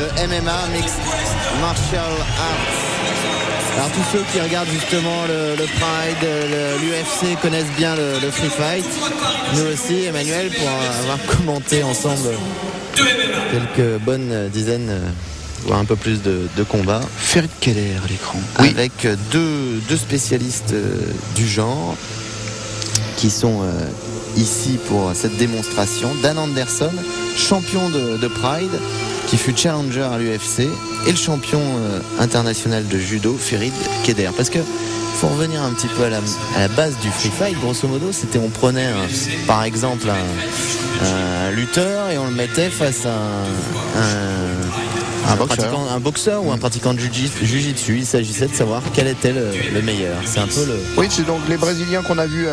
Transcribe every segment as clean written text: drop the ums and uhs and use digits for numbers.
le MMA, Mixed Martial Arts. Alors tous ceux qui regardent justement le Pride, l'UFC connaissent bien le Free Fight. Nous aussi, Emmanuel, pour avoir commenté ensemble quelques bonnes dizaines, voire un peu plus de combats. Ferit Keller à l'écran. Oui. Avec deux spécialistes du genre qui sont ici pour cette démonstration. Dan Anderson, champion de Pride, qui fut challenger à l'UFC, et le champion international de judo, Ferit Keller. Parce que faut revenir un petit peu à la base du free fight, grosso modo, c'était on prenait par exemple un lutteur et on le mettait face à un boxeur ou un pratiquant de jiu-jitsu. Il s'agissait de savoir quel était le meilleur. C'est un peu le... Oui, c'est donc les Brésiliens qu'on a vu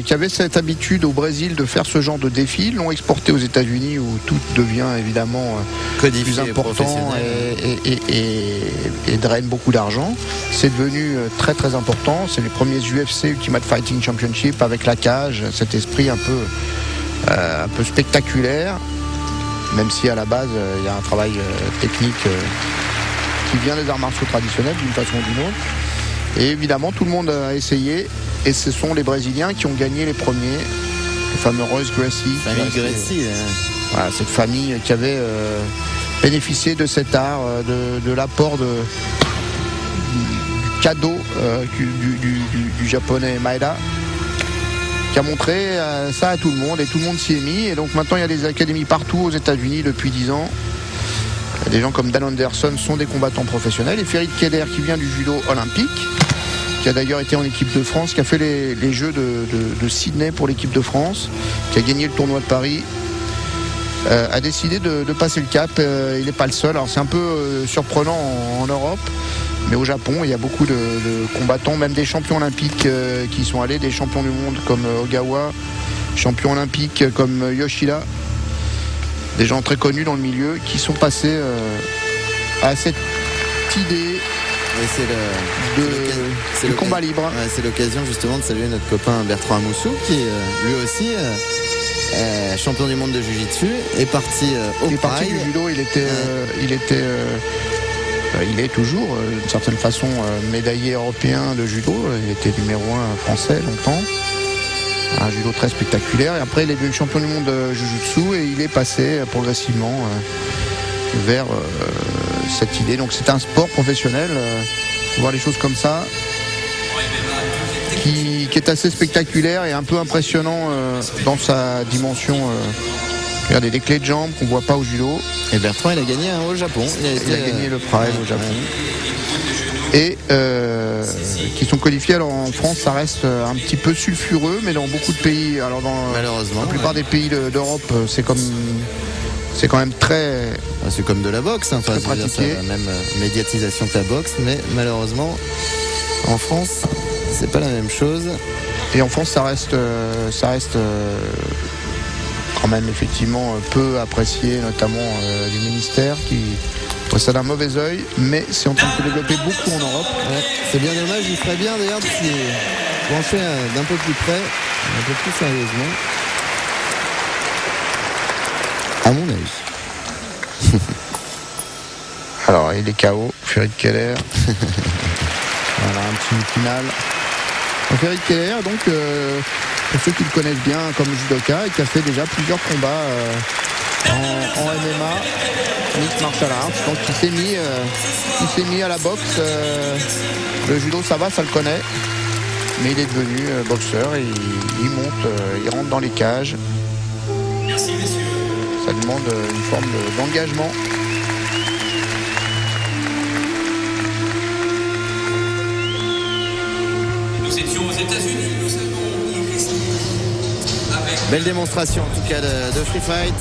qui avaient cette habitude au Brésil de faire ce genre de défi, l'ont exporté aux États-Unis où tout devient évidemment plus important et draine beaucoup d'argent. C'est devenu très très important. C'est les premiers UFC, Ultimate Fighting Championship, avec la cage, cet esprit un peu spectaculaire, même si à la base il y a un travail technique qui vient des arts martiaux traditionnels d'une façon ou d'une autre. Et évidemment tout le monde a essayé. Et ce sont les Brésiliens qui ont gagné les premiers, les fameux Royce Gracie. Voilà, cette famille qui avait bénéficié de cet art, de l'apport du cadeau du japonais Maeda, qui a montré ça à tout le monde et tout le monde s'y est mis. Et donc maintenant il y a des académies partout aux États-Unis depuis 10 ans. Des gens comme Dan Anderson sont des combattants professionnels. Et Ferit Keller qui vient du judo olympique, qui a d'ailleurs été en équipe de France, qui a fait les Jeux de Sydney pour l'équipe de France, qui a gagné le tournoi de Paris, a décidé de passer le cap. Il n'est pas le seul. Alors c'est un peu surprenant en Europe, mais au Japon, il y a beaucoup de combattants, même des champions olympiques qui sont allés, des champions du monde comme Ogawa, champions olympiques comme Yoshida, des gens très connus dans le milieu qui sont passés à cette idée. C'est le combat libre. Ouais, c'est l'occasion justement de saluer notre copain Bertrand Amoussou qui lui aussi champion du monde de Jiu-Jitsu est parti au Pride. Parti du judo. Il est toujours d'une certaine façon médaillé européen de judo. Il était numéro 1 français longtemps. Un judo très spectaculaire. Et après il est devenu champion du monde de Jiu-Jitsu et il est passé progressivement vers cette idée. Donc c'est un sport professionnel, voir les choses comme ça, qui est assez spectaculaire et un peu impressionnant dans sa dimension. Regardez les clés de jambes qu'on voit pas au judo. Et Bertrand il a gagné au Japon. Il a gagné le Pride au Japon. Et qui sont qualifiés. Alors en France ça reste un petit peu sulfureux, mais dans beaucoup de pays, alors malheureusement la plupart des pays d'Europe, c'est quand même très... C'est comme de la boxe, hein, très pratiqué. C'est la même médiatisation que la boxe, mais malheureusement, en France, c'est pas la même chose. Et en France, ça reste quand même effectivement peu apprécié, notamment du ministère qui voit ça d'un mauvais œil, mais c'est en train de se développer beaucoup en Europe. Ouais, c'est bien dommage, il ferait bien d'ailleurs de s'y pencher d'un peu plus près, un peu plus sérieusement. À mon avis. Alors, il est KO, Ferit Keller. Voilà, un petit final. Ferit Keller, donc, pour ceux qui le connaissent bien comme judoka, et qui a fait déjà plusieurs combats en MMA, Mixed Martial Arts. Donc, il s'est mis à la boxe. Le judo, ça va, ça le connaît. Mais il est devenu boxeur et il monte, il rentre dans les cages. Merci, messieurs. Ça demande une forme d'engagement. Nous étions aux États-Unis, nous avons Belle démonstration en tout cas de Free Fight.